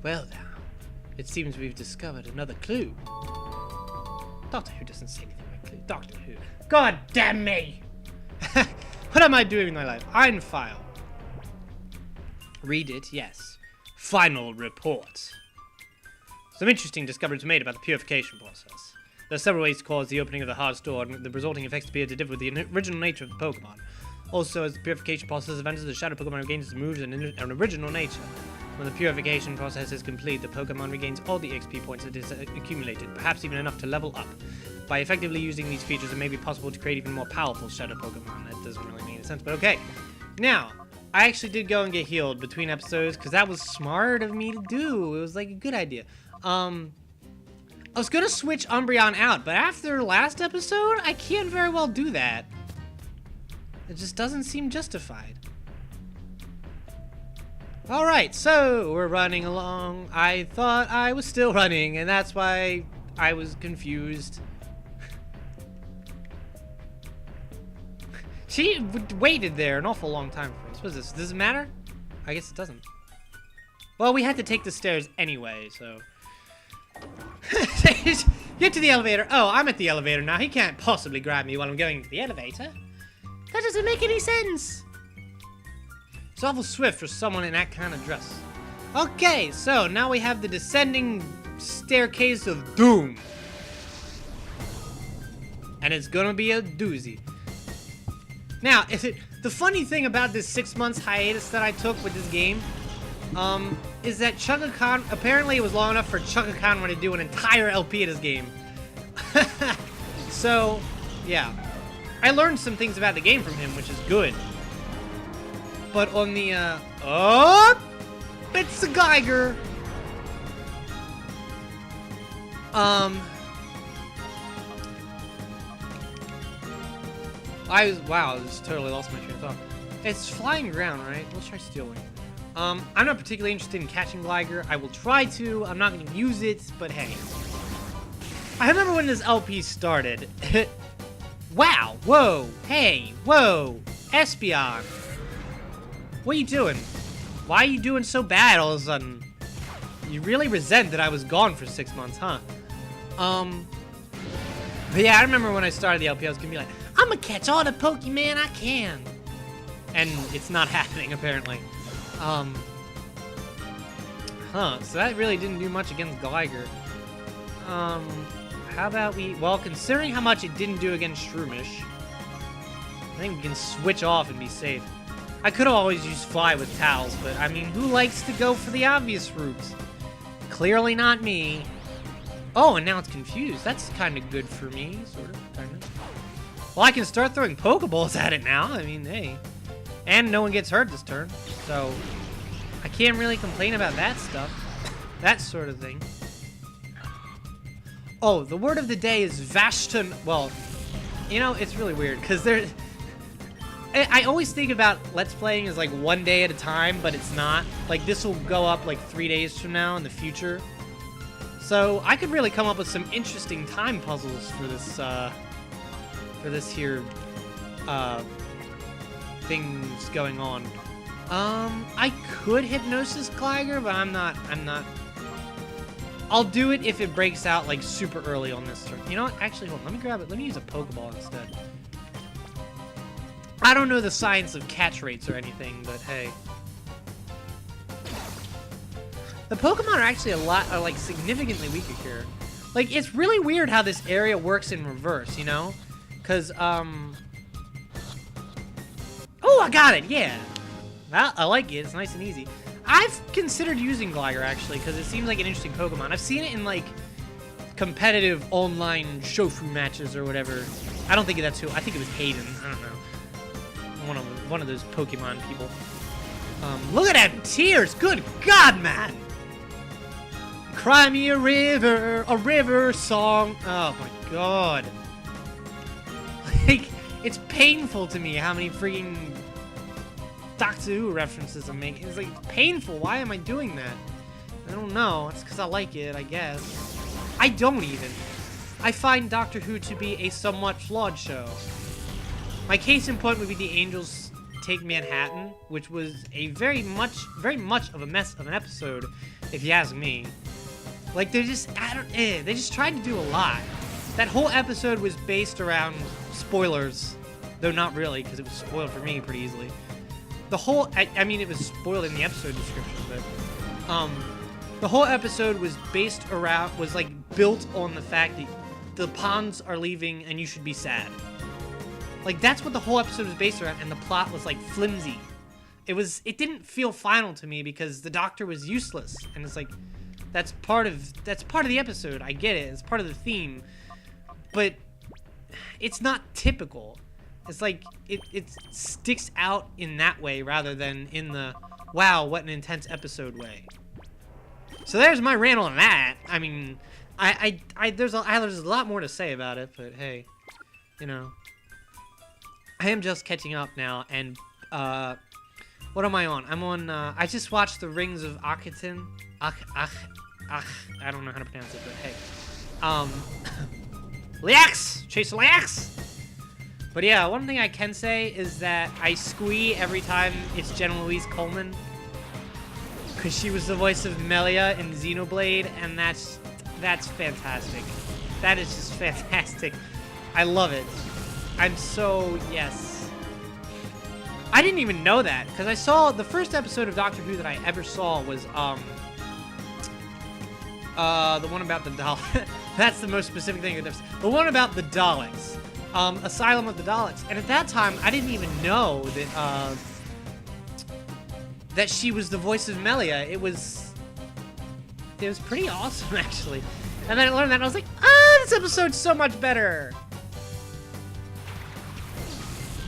Well now, it seems we've discovered another clue. Doctor Who doesn't say anything about clue. Doctor Who. God damn me! What am I doing in my life? Iron file. Read it, yes. Final report. Some interesting discoveries were made about the purification process. There are several ways to cause the opening of the heart's door, and the resulting effects appear to differ with the original nature of the Pokemon. Also, as the purification process advances, the Shadow Pokemon regains its moves and an original nature. When the purification process is complete, the Pokemon regains all the XP points it has accumulated, perhaps even enough to level up. By effectively using these features, it may be possible to create even more powerful Shadow Pokemon. That doesn't really make any sense, but okay. Now, I actually did go and get healed between episodes, because that was smart of me to do. It was like a good idea. I was gonna switch Umbreon out, but after last episode, I can't very well do that. It just doesn't seem justified. Alright, so we're running along. I thought I was still running, and that's why I was confused. She waited there an awful long time for us. What is this? Does it matter? I guess it doesn't. Well, we had to take the stairs anyway, so... Get to the elevator. Oh, I'm at the elevator now. He can't possibly grab me while I'm going to the elevator. That doesn't make any sense. It's awful swift for someone in that kind of dress. Okay, so now we have the descending staircase of doom. And it's gonna be a doozy. Now, the funny thing about this 6 months hiatus that I took with this game, is that Chaka Khan, apparently it was long enough for Chaka Khan to do an entire LP of this game. So, yeah. I learned some things about the game from him, which is good. But on the, oh! It's a Geiger! Wow, I just totally lost my train of thought. It's flying ground, right? Let's try stealing. I'm not particularly interested in catching Gligar. I will try to. I'm not going to use it, but hey. I remember when this LP started. Wow, whoa, hey, whoa, Espeon. What are you doing? Why are you doing so bad all of a sudden? You really resent that I was gone for 6 months, huh? But yeah, I remember when I started the LP, I was going to be like, I'm going to catch all the Pokemon I can. And it's not happening, apparently. So that really didn't do much against Gligar. How about well, considering how much it didn't do against Shroomish, I think we can switch off and be safe. I could have always used Fly with Towels, but I mean, who likes to go for the obvious route? Clearly not me. Oh, and now it's confused. That's kind of good for me, sort of, kind of. Well, I can start throwing Pokeballs at it now. I mean, hey. And no one gets hurt this turn, so I can't really complain about that stuff. That sort of thing. Oh, the word of the day is Vashton. Well, you know, it's really weird, because I always think about Let's Playing as like 1 day at a time, but it's not. Like, this will go up like 3 days from now in the future. So I could really come up with some interesting time puzzles for this here things going on. I could Hypnosis Gligar, but I'm not. I'll do it if it breaks out like super early on this turn. You know what? Actually, hold on. Let me grab it. Let me use a Pokeball instead. I don't know the science of catch rates or anything, but hey. The Pokemon are actually are like significantly weaker here. Like, it's really weird how this area works in reverse, you know? Cause, oh, I got it, yeah. Well, I like it, it's nice and easy. I've considered using Gligar, actually, because it seems like an interesting Pokemon. I've seen it in, like, competitive online Shofu matches or whatever. I don't think that's who, I think it was Hayden, I don't know. One of those Pokemon people. Look at them tears, good God, man! Cry me a river song. Oh my God. Like, it's painful to me how many freaking Doctor Who references I'm making. It's like, it's painful. Why am I doing that? I don't know. It's because I like it, I guess. I don't even. I find Doctor Who to be a somewhat flawed show. My case in point would be the Angels Take Manhattan, which was a very much of a mess of an episode, if you ask me. Like, they just tried to do a lot. That whole episode was based around spoilers, though not really, because it was spoiled for me pretty easily. The whole, I mean, it was spoiled in the episode description, but, the whole episode was built on the fact that the pawns are leaving and you should be sad. Like, that's what the whole episode was based around, and the plot was, like, flimsy. It didn't feel final to me because the Doctor was useless, and it's like, that's part of the episode. I get it. It's part of the theme, but it's not typical. It's like, it sticks out in that way rather than in the, wow, what an intense episode way. So there's my rant on that. I mean, there's a lot more to say about it, but hey, you know, I am just catching up now, and what am I on? I'm on. I just watched The Rings of Akhiten. I don't know how to pronounce it, but hey, Leax, Chase Leax. But yeah, one thing I can say is that I squee every time it's Jenna Louise Coleman, because she was the voice of Melia in Xenoblade, and that's fantastic. That is just fantastic. I love it. I'm so, yes. I didn't even know that, because I saw the first episode of Doctor Who that I ever saw was the one about the Daleks. That's the most specific thing. The one about the Daleks. Asylum of the Daleks. And at that time, I didn't even know that that she was the voice of Melia. It was pretty awesome, actually. And then I learned that, and I was like, this episode's so much better.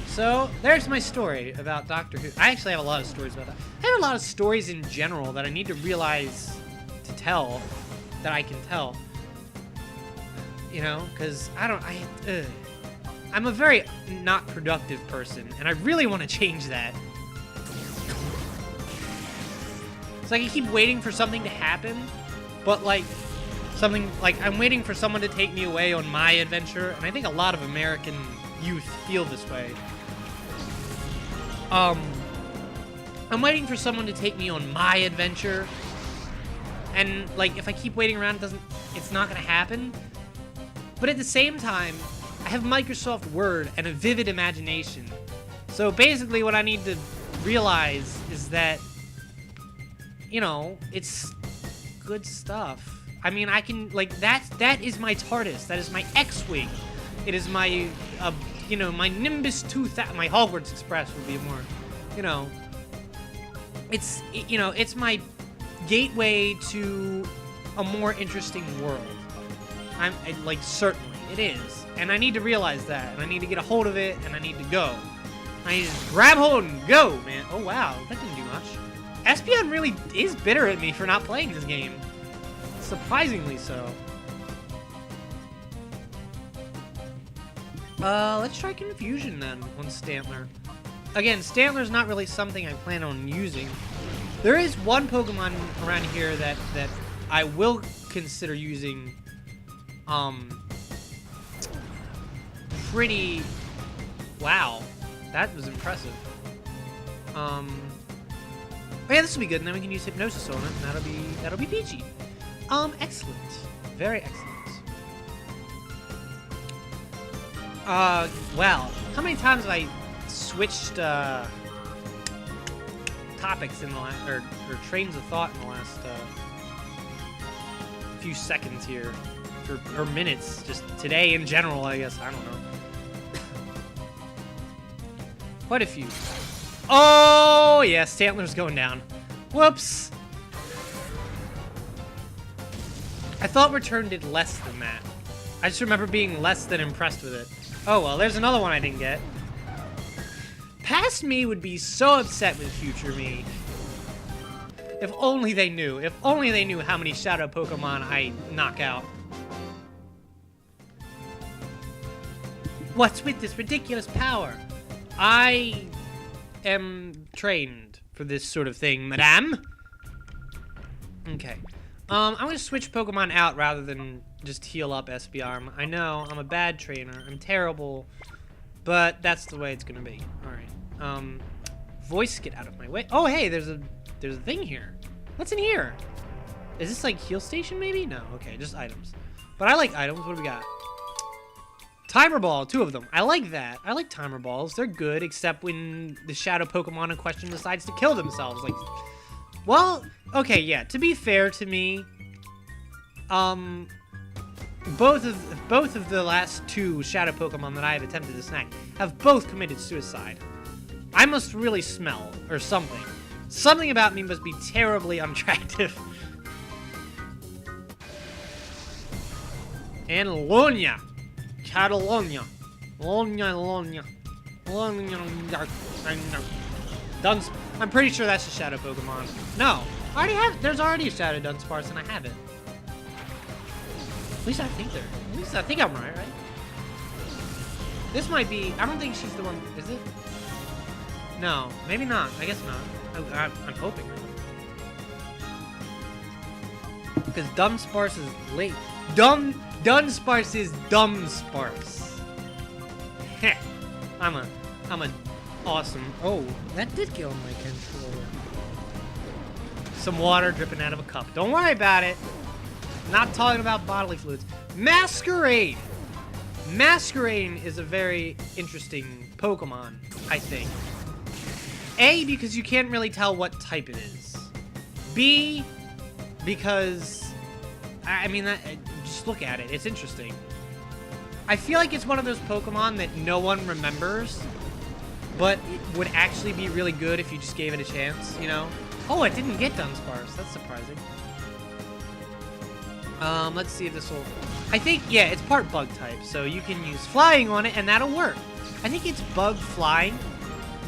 So, there's my story about Doctor Who. I actually have a lot of stories about that. I have a lot of stories in general that I need to realize to tell, that I can tell. You know, because I'm a very not productive person, and I really want to change that. It's like I keep waiting for something to happen, but like, I'm waiting for someone to take me away on my adventure, and I think a lot of American youth feel this way. I'm waiting for someone to take me on my adventure, and like, if I keep waiting around, it's not gonna happen. But at the same time, I have Microsoft Word and a vivid imagination. So basically what I need to realize is that, you know, it's good stuff. I mean, I can, like, that is my TARDIS. That is my X-Wing. It is my, you know, my Nimbus 2000. My Hogwarts Express would be more, you know. You know, it's my gateway to a more interesting world. Like, certainly, it is. And I need to realize that, and I need to get a hold of it, and I need to go. I need to just grab hold and go, man. Oh, wow, that didn't do much. Espeon really is bitter at me for not playing this game. Surprisingly so. Let's try Confusion, then, on Stantler. Again, Stantler's not really something I plan on using. There is one Pokemon around here that I will consider using, pretty... Wow. That was impressive. Oh yeah, this will be good, and then we can use Hypnosis on it, and that'll be peachy. Excellent. Very excellent. Well, how many times have I switched, topics in the last, or trains of thought in the last, few seconds here, or minutes, just today in general, I guess, I don't know. Quite a few. Oh, yeah, Stantler's going down. Whoops. I thought Return did less than that. I just remember being less than impressed with it. Oh, well, there's another one I didn't get. Past me would be so upset with future me. If only they knew. If only they knew how many Shadow Pokemon I knock out. What's with this ridiculous power? I am trained for this sort of thing, madame. Okay. I'm gonna switch Pokemon out rather than just heal up SBR. I know, I'm a bad trainer. I'm terrible. But that's the way it's gonna be. Alright. voice, get out of my way. Oh, hey, there's a thing here. What's in here? Is this like heal station maybe? No, okay, just items. But I like items. What do we got? Timer ball, 2 of them. I like that. I like timer balls. They're good, except when the shadow Pokemon in question decides to kill themselves. Like, well, okay, yeah. To be fair to me, both of the last 2 shadow Pokemon that I have attempted to snag have both committed suicide. I must really smell or something. Something about me must be terribly unattractive. And Lonia. Catalonia. Lonia. I'm pretty sure that's a shadow Pokemon. No. I already have. There's already a shadow Dunsparce and I have it. At least I think I'm right? This might be. I don't think she's the one. Is it? No. Maybe not. I guess not. I'm hoping. Because Dunsparce is late. Dunsparce is Dumbsparce. Heh. I'm a awesome. Oh, that did kill my controller. Some water dripping out of a cup. Don't worry about it. Not talking about bodily fluids. Masquerade. Masquerade is a very interesting Pokemon, I think. A, because you can't really tell what type it is. B, because I mean, just look at it. It's interesting. I feel like it's one of those Pokemon that no one remembers, but it would actually be really good if you just gave it a chance, you know? Oh, it didn't get Dunsparce. That's surprising. Let's see if this will... I think, yeah, it's part bug type, so you can use flying on it, and that'll work. I think it's bug flying.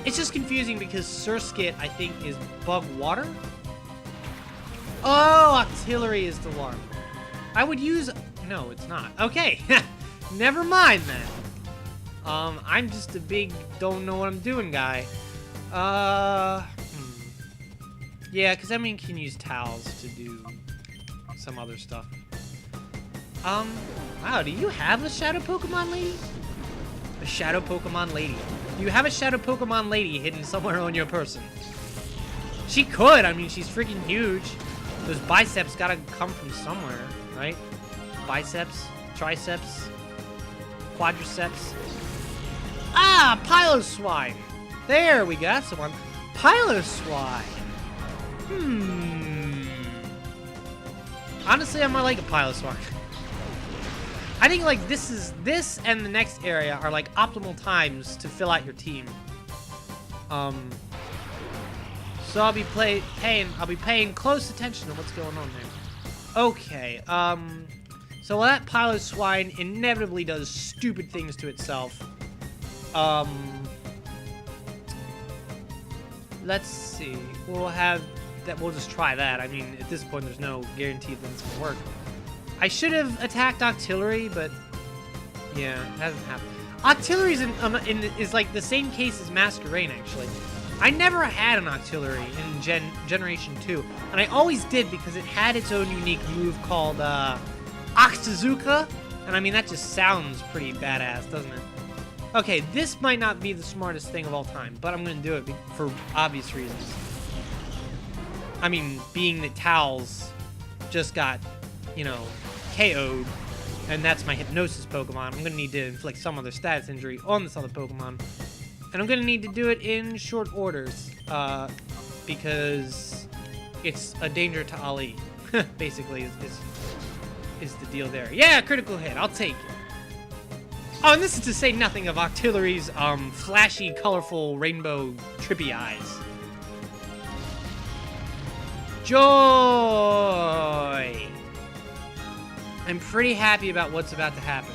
It's just confusing because Surskit, I think, is bug water. Oh, Octillery is the one. I would use... No, it's not. Okay. Never mind, then. I'm just a big don't know what I'm doing guy. Yeah, because I mean, can use towels to do some other stuff. Wow, do you have a Shadow Pokemon lady? A Shadow Pokemon lady. Do you have a Shadow Pokemon lady hidden somewhere on your person? She could. I mean, she's freaking huge. Those biceps gotta come from somewhere, right? Biceps, triceps, quadriceps. Ah, Piloswine. There we got someone. Piloswine. Honestly, I'm more like a Piloswine. I think like this and the next area are like optimal times to fill out your team. So I'll be paying close attention to what's going on there. Okay, so while that Piloswine inevitably does stupid things to itself, let's see. We'll just try that. I mean, at this point, there's no guarantee that it's gonna work. I should have attacked Octillery, but yeah, it hasn't happened. Octillery's is like the same case as Masquerade, actually. I never had an Octillery in Generation 2, and I always did because it had its own unique move called Oxazuka, and I mean, that just sounds pretty badass, doesn't it? Okay, this might not be the smartest thing of all time, but I'm going to do it for obvious reasons. I mean, being that Towels just got, you know, KO'd, and that's my Hypnosis Pokemon, I'm going to need to inflict some other status injury on this other Pokemon. And I'm going to need to do it in short orders, because it's a danger to Ali, basically, is the deal there. Yeah, critical hit, I'll take it. Oh, and this is to say nothing of Octillery's flashy, colorful, rainbow, trippy eyes. Joy! I'm pretty happy about what's about to happen.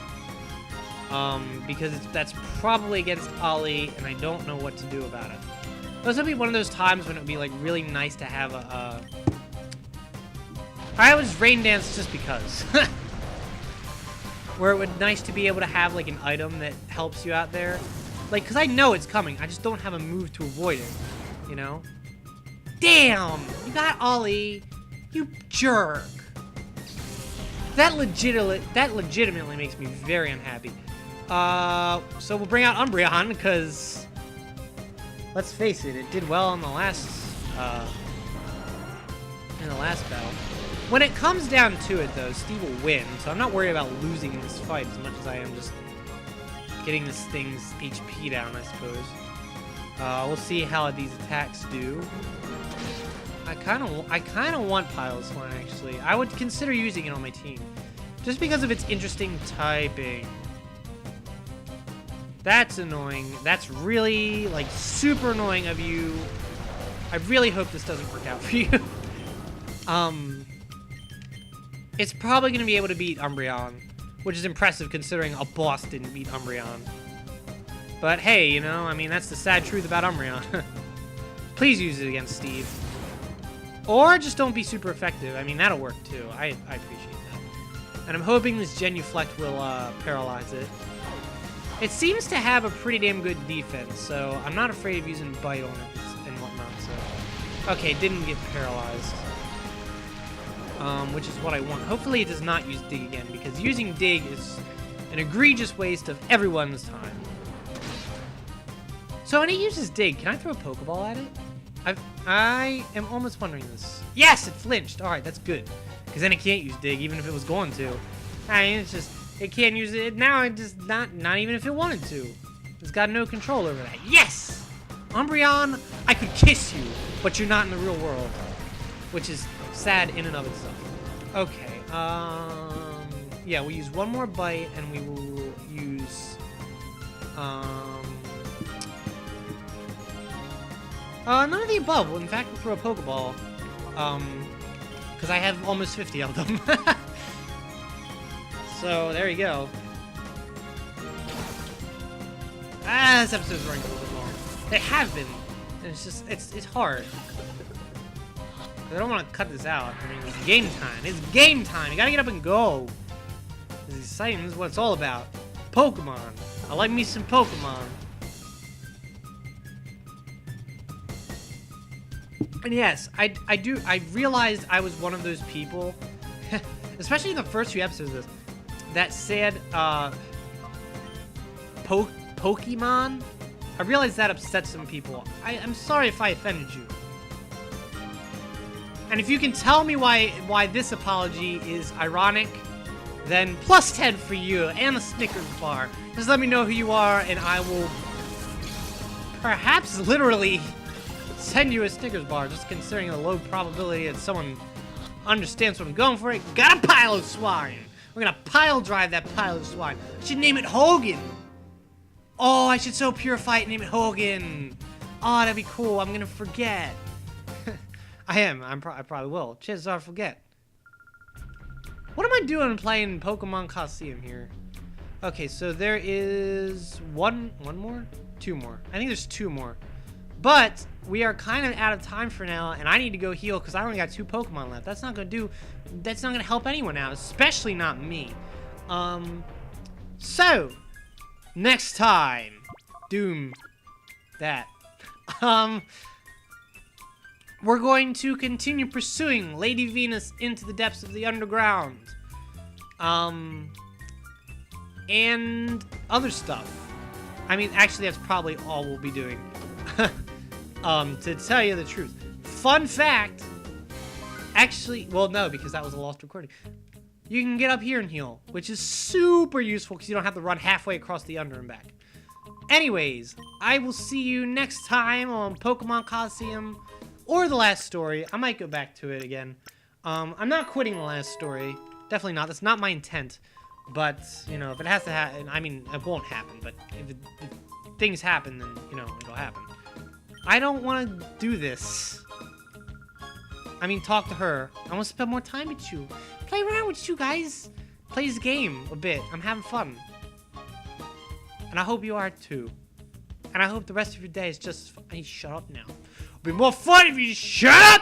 Because that's probably against Ali, and I don't know what to do about it. This would be one of those times when it would be, like, really nice to have I was Rain Dance just because. Where it would be nice to be able to have, like, an item that helps you out there. Like, because I know it's coming, I just don't have a move to avoid it, you know? Damn! You got Ollie! You jerk! That legitimately makes me very unhappy. So we'll bring out Umbreon, because let's face it, it did well in the last battle. When it comes down to it, though, Steve will win, so I'm not worried about losing in this fight as much as I am just getting this thing's HP down, I suppose. We'll see how these attacks do. I kind of want Pilot's Line, actually. I would consider using it on my team, just because of its interesting typing. That's annoying. That's really, like, super annoying of you. I really hope this doesn't work out for you. It's probably going to be able to beat Umbreon, which is impressive considering a boss didn't beat Umbreon. But hey, you know, I mean, that's the sad truth about Umbreon. Please use it against Steve. Or just don't be super effective. I mean, that'll work too. I appreciate that. And I'm hoping this Genuflect will paralyze it. It seems to have a pretty damn good defense, so I'm not afraid of using Bite on it and whatnot. So, okay, it didn't get paralyzed. Which is what I want. Hopefully it does not use Dig again, because using Dig is an egregious waste of everyone's time. So when it uses Dig, can I throw a Pokeball at it? I am almost wondering this. Yes, it flinched. Alright, that's good. Because then it can't use Dig, even if it was going to. I mean, it's just, it can't use it now. It just, not even if it wanted to. It's got no control over that. Yes! Umbreon, I could kiss you, but you're not in the real world. Which is sad in and of itself. Okay, yeah, we'll use one more Bite, and we will use, none of the above. Well, in fact, we'll throw a Pokeball, because I have almost 50 of them. So, there you go. This episode's running a little bit long. They have been, and it's just, it's hard. I don't want to cut this out. I mean, it's game time. It's game time. You gotta get up and go. This is exciting. This is what it's all about. Pokemon. I like me some Pokemon. And yes, I realized I was one of those people, especially in the first few episodes of this, that said, Pokemon. I realized that upset some people. I'm sorry if I offended you. And if you can tell me why this apology is ironic, then plus 10 for you and a Snickers bar. Just let me know who you are, and I will perhaps literally send you a Snickers bar, just considering the low probability that someone understands what I'm going for. Got a pile of swine. We're gonna pile drive that pile of swine. I should name it Hogan. Oh, I should so purify it and name it Hogan. Oh, that'd be cool. I'm gonna forget. I probably will. Chances are I forget. What am I doing playing Pokemon Colosseum here? Okay, so there is one more? Two more. I think there's two more. But we are kind of out of time for now, and I need to go heal because I only got 2 Pokemon left. That's not gonna help anyone out, especially not me. So next time, Doom that. We're going to continue pursuing Lady Venus into the depths of the underground. And other stuff. I mean, actually, that's probably all we'll be doing. To tell you the truth. Fun fact. Actually, well, no, because that was a lost recording. You can get up here and heal, which is super useful because you don't have to run halfway across the under and back. Anyways, I will see you next time on Pokemon Colosseum. Or the last story. I might go back to it again. I'm not quitting the last story. Definitely not. That's not my intent. But, you know, if it has to happen, I mean, it won't happen. But if things happen, then, you know, it'll happen. I don't want to do this. I mean, talk to her. I want to spend more time with you. Play around with you guys. Play this game a bit. I'm having fun. And I hope you are too. And I hope the rest of your day is just... Shut up now. It'll be more fun if you shut up!